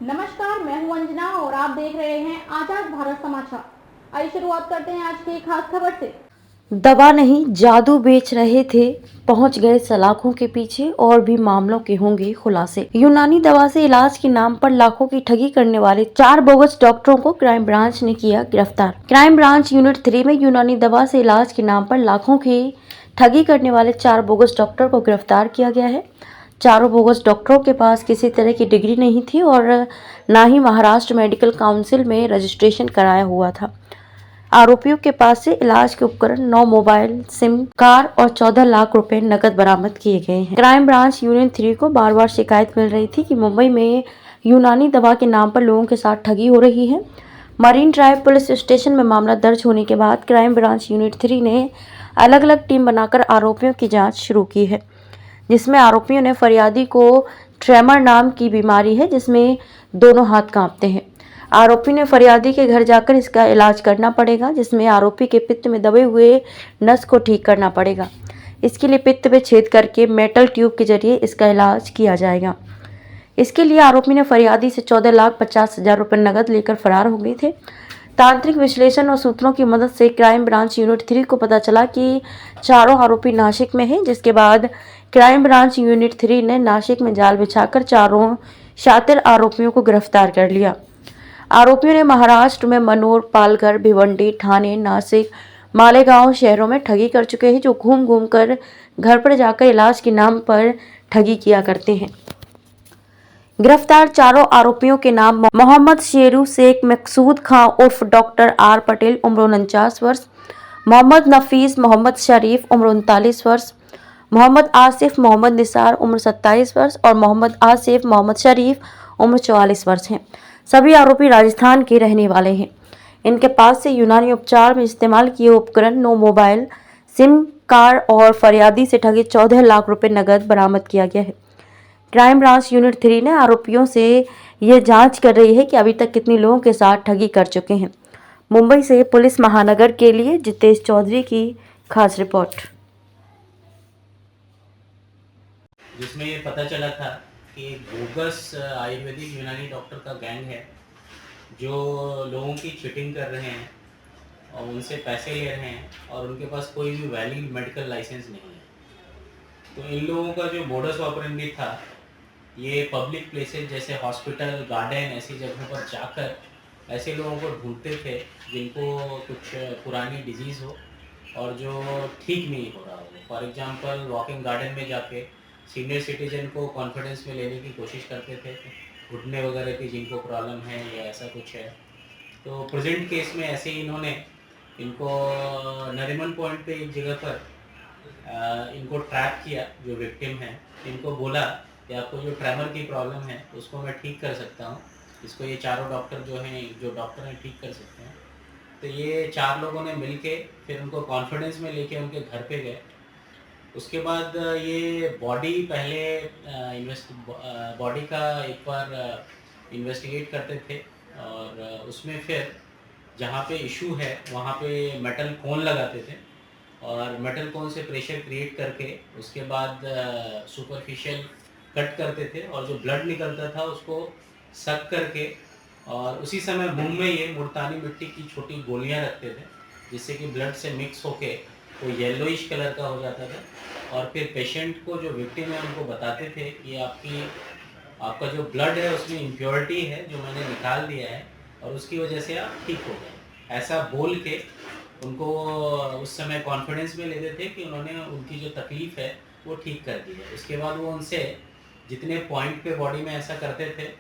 नमस्कार, मैं हूं अंजना और आप देख रहे हैं आजाद भारत समाचार। आइए शुरुआत करते हैं आज की खास खबर से। दवा नहीं जादू बेच रहे थे, पहुंच गए सलाखों के पीछे, और भी मामलों के होंगे खुलासे। यूनानी दवा से इलाज के नाम पर लाखों की ठगी करने वाले 4 बोगस डॉक्टरों को क्राइम ब्रांच ने किया गिरफ्तार। क्राइम ब्रांच यूनिट 3 में यूनानी दवा से इलाज के नाम पर लाखों की ठगी करने वाले 4 बोगस डॉक्टर को गिरफ्तार किया गया है। चारों बोगस डॉक्टरों के पास किसी तरह की डिग्री नहीं थी और न ही महाराष्ट्र मेडिकल काउंसिल में रजिस्ट्रेशन कराया हुआ था। आरोपियों के पास से इलाज के उपकरण, 9 मोबाइल, सिम, कार और 14 लाख रुपए नकद बरामद किए गए हैं। क्राइम ब्रांच यूनिट 3 को बार बार शिकायत मिल रही थी कि मुंबई में यूनानी दवा के नाम पर लोगों के साथ ठगी हो रही है। मरीन ड्राइव पुलिस स्टेशन में मामला दर्ज होने के बाद क्राइम ब्रांच यूनिट 3 ने अलग अलग टीम बनाकर आरोपियों की जाँच शुरू की है, जिसमें आरोपियों ने फरियादी को ट्रेमर नाम की बीमारी है जिसमें दोनों हाथ कांपते हैं। आरोपी ने फरियादी के घर जाकर इसका इलाज करना पड़ेगा, जिसमें आरोपी के पित्त में दबे हुए नस को ठीक करना पड़ेगा। इसके लिए पित्त में छेद करके मेटल ट्यूब के जरिए इसका इलाज किया जाएगा। इसके लिए आरोपी ने फरियादी से 14,50,000 रुपये नकद लेकर फरार हो गए थे। तांत्रिक विश्लेषण और सूत्रों की मदद से क्राइम ब्रांच यूनिट 3 को पता चला कि चारों आरोपी नासिक में हैं, जिसके बाद क्राइम ब्रांच यूनिट 3 ने नासिक में जाल बिछाकर चारों शातिर आरोपियों को गिरफ्तार कर लिया। आरोपियों ने महाराष्ट्र में मनोर, पालघर, भिवंडी, ठाणे, नासिक, मालेगांव शहरों में ठगी कर चुके हैं, जो घूम घूम कर घर पर जाकर इलाज के नाम पर ठगी किया करते हैं। गिरफ्तार चारों आरोपियों के नाम मोहम्मद शेरू शेख मकसूद खां उर्फ डॉक्टर आर पटेल, उम्र 49 वर्ष, मोहम्मद नफीस मोहम्मद शरीफ, उम्र 39 वर्ष, मोहम्मद आसिफ मोहम्मद निसार, उम्र 27 वर्ष और मोहम्मद आसिफ मोहम्मद शरीफ, उम्र 44 वर्ष हैं। सभी आरोपी राजस्थान के रहने वाले हैं। इनके पास से यूनानी उपचार में इस्तेमाल किए उपकरण, 9 मोबाइल, सिम, कार और फरियादी से ठगे 14 लाख रुपए नकद बरामद किया गया है। क्राइम ब्रांच यूनिट 3 ने आरोपियों से ये जांच कर रही है कि अभी तक कितने लोगों के साथ ठगी कर चुके हैं। मुंबई से पुलिस महानगर के लिए जितेश चौधरी की खास रिपोर्ट। जिसमें ये पता चला था कि एक बोगस आयुर्वेदिक यूनानी डॉक्टर का गैंग है जो लोगों की चीटिंग कर रहे हैं और उनसे पैसे ले रहे हैं और उनके पास कोई भी वैलिड मेडिकल लाइसेंस नहीं है। तो इन लोगों का जो मोडस ऑपरेंडी था, ये पब्लिक प्लेसेस जैसे हॉस्पिटल, गार्डन, ऐसी जगहों पर जाकर ऐसे लोगों को ढूंढते थे जिनको कुछ पुरानी डिजीज़ हो और जो ठीक नहीं हो रहा हो। फॉर एग्जांपल, वॉकिंग गार्डन में जाके सीनियर सिटीजन को कॉन्फिडेंस में लेने की कोशिश करते थे, घुटने वगैरह की जिनको प्रॉब्लम है या ऐसा कुछ है। तो प्रेजेंट केस में ऐसे ही इन्होंने इनको नरीमन पॉइंट पे एक जगह पर इनको ट्रैप किया, जो विक्टिम है। इनको बोला कि आपको जो ट्रेमर की प्रॉब्लम है उसको मैं ठीक कर सकता हूँ, इसको ये चारों डॉक्टर जो डॉक्टर हैं ठीक कर सकते हैं। तो ये 4 लोगों ने मिलके फिर उनको कॉन्फिडेंस में लेके उनके घर पे गए। उसके बाद ये बॉडी पहले बॉडी का एक बार इन्वेस्टिगेट करते थे और उसमें फिर जहाँ पे इशू है वहाँ पे मेटल कोन लगाते थे और मेटल कोन से प्रेशर क्रिएट करके उसके बाद सुपरफिशियल कट करते थे और जो ब्लड निकलता था उसको सक करके और उसी समय मुंह में ये मुल्तानी मिट्टी की छोटी गोलियां रखते थे, जिससे कि ब्लड से मिक्स होके वो येलोइश कलर का हो जाता था। और फिर पेशेंट को, जो विक्टिम है, उनको बताते थे कि आपका जो ब्लड है उसमें इम्प्योरिटी है जो मैंने निकाल दिया है और उसकी वजह से आप ठीक हो गए, ऐसा बोल के उनको उस समय कॉन्फिडेंस में लेते थे कि उन्होंने उनकी जो तकलीफ़ है वो ठीक कर दी है। उसके बाद वो उनसे जितने पॉइंट पे बॉडी में ऐसा करते थे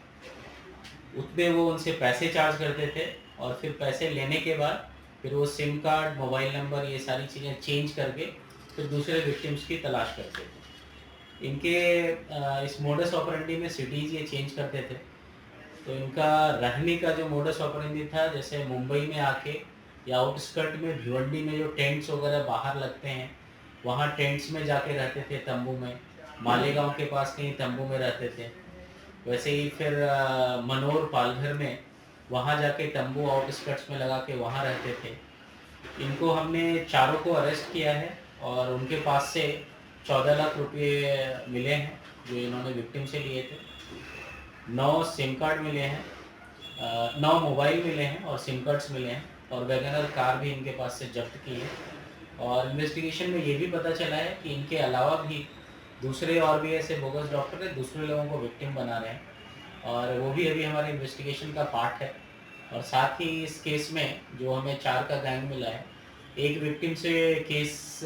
उतने वो उनसे पैसे चार्ज करते थे और फिर पैसे लेने के बाद फिर वो सिम कार्ड, मोबाइल नंबर, ये सारी चीज़ें चेंज करके फिर दूसरे विक्टिम्स की तलाश करते थे। इनके इस मोडस ऑपरेंडी में सिटीज़ ये चेंज करते थे। तो इनका रहने का जो मोडस ऑपरेंडी था, जैसे मुंबई में आके या आउटस्कर्ट में भिवंडी में जो टेंट्स वगैरह बाहर लगते हैं वहाँ टेंट्स में जाके रहते थे, तंबू में। मालेगांव के पास कहीं तंबू में रहते थे। वैसे ही फिर मनोर, पालघर में वहाँ जाके तंबू आउटस्कर्ट्स में लगा के वहाँ रहते थे। इनको हमने चारों को अरेस्ट किया है और उनके पास से 14 लाख रुपये मिले हैं जो इन्होंने विक्टिम से लिए थे। 9 सिम कार्ड मिले हैं, 9 मोबाइल मिले हैं और सिम कार्ड्स मिले हैं, और वैगनर कार भी इनके पास से जब्त की है। और इन्वेस्टिगेशन में ये भी पता चला है कि इनके अलावा भी दूसरे और भी ऐसे बोगस डॉक्टर है, दूसरे लोगों को विक्टिम बना रहे हैं, और वो भी अभी हमारे इन्वेस्टिगेशन का पार्ट है। और साथ ही इस केस में जो हमें 4 का गैंग मिला है, एक विक्टिम से केस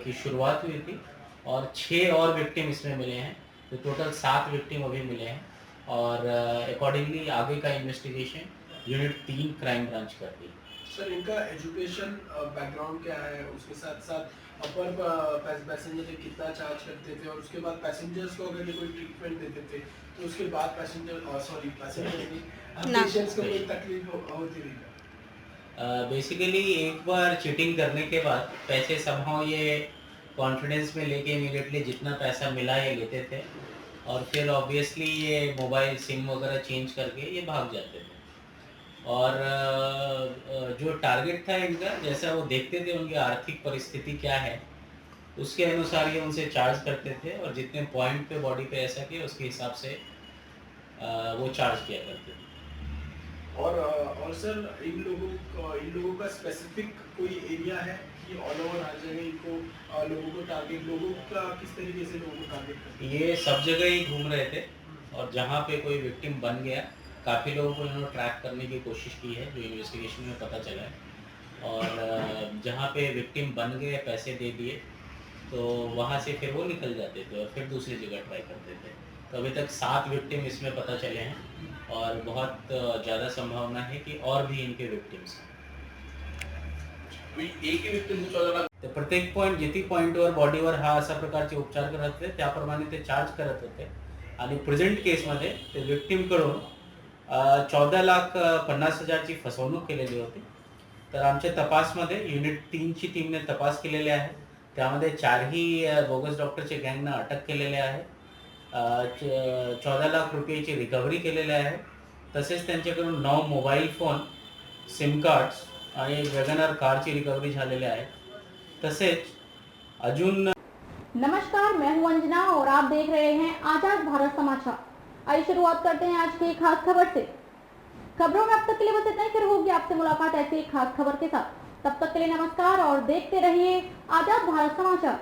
की शुरुआत हुई थी और 6 और विक्टिम इसमें मिले हैं, तो टोटल 7 विक्टिम अभी मिले हैं। और अकॉर्डिंगली आगे का इन्वेस्टिगेशन यूनिट 3 क्राइम ब्रांच कर रही है। सर, इनका एजुकेशन बैकग्राउंड क्या है, उसके साथ साथ अपर पैसेंजर से कितना चार्ज करते थे, और उसके बाद पैसेंजर्स को अगर ये कोई ट्रीटमेंट देते थे तो उसके बाद पैसेंजर्स नहीं पेशेंट्स को कोई तकलीफ होती रही? बेसिकली एक बार चीटिंग करने के बाद पैसे समहाउ ये कॉन्फिडेंस में लेके इमीडिएटली जितना पैसा मिला ये लेते थे, और फिर ऑब्वियसली ये मोबाइल सिम वगैरह चेंज करके ये भाग जाते थे। और जो टारगेट था इनका, जैसा वो देखते थे उनकी आर्थिक परिस्थिति क्या है, उसके अनुसार ये उनसे चार्ज करते थे, और जितने पॉइंट पे बॉडी पे ऐसा किया उसके हिसाब से वो चार्ज किया करते थे। और सर, इन लोगों का स्पेसिफिक कोई एरिया है कि ऑल ओवर हर जगह इनको लोगों को टारगेट, लोगों का किस तरीके से लोगों को टारगेट करते हैं? ये सब जगह ही घूम रहे थे, और जहाँ पे कोई विक्टिम बन गया, काफ़ी लोगों को इन्होंने ट्रैक करने की कोशिश की है, जो इन्वेस्टिगेशन में पता चला है। और जहाँ पे विक्टिम बन गए, पैसे दे दिए, तो वहाँ से फिर वो निकल जाते थे और फिर दूसरी जगह ट्राई करते थे। तो अभी तक 7 विक्टिम इसमें पता चले हैं, और बहुत ज़्यादा संभावना है कि और भी इनके विक्टिम्स हैं। तर प्रत्येक पॉईंट जिथे पॉईंटवर बॉडीवर हा अशा प्रकारचे उपचार करत होते, त्याप्रमाणे ते चार्ज करत होते। आणि प्रेझेंट केसमध्ये ते विक्टिमकडून 14,50,000ची फसवणूक केलेली होती। तर आमच्या तपासमध्ये युनिट 3ची टीमने तपास केलेले आहे, त्यामध्ये 4ही बोगस डॉक्टरचे गँगना अटक केलेले आहे, 14 लाख रुपयाची रिकव्हरी केलेली आहे, तसेच त्यांच्याकडून 9 मोबाईल फोन, सिम कार्ड्स आणि वॅगनर कारची रिकव्हरी झालेली आहे। तसेच अजून नमस्कार, मैं हूं अंजना और आप देख रहे हैं आजाद भारत समाचार। आइए शुरुआत करते हैं आज की खास खबर से। खबरों में अब तक के लिए बस इतना ही, फिर होगी आपसे मुलाकात ऐसी एक खास खबर के साथ। तब तक के लिए नमस्कार और देखते रहिए आजाद भारत समाचार।